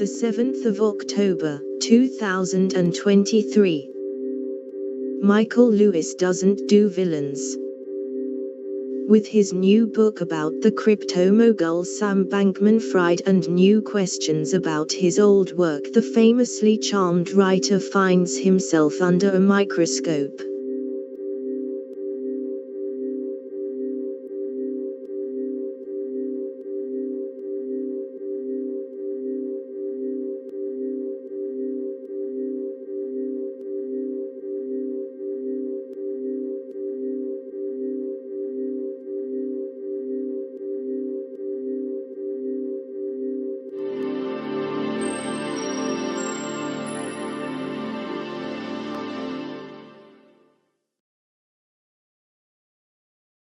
the 7th of October, 2023. Michael Lewis doesn't do villains. With his new book about the crypto mogul Sam Bankman-Fried and new questions about his old work, the famously charmed writer finds himself under a microscope.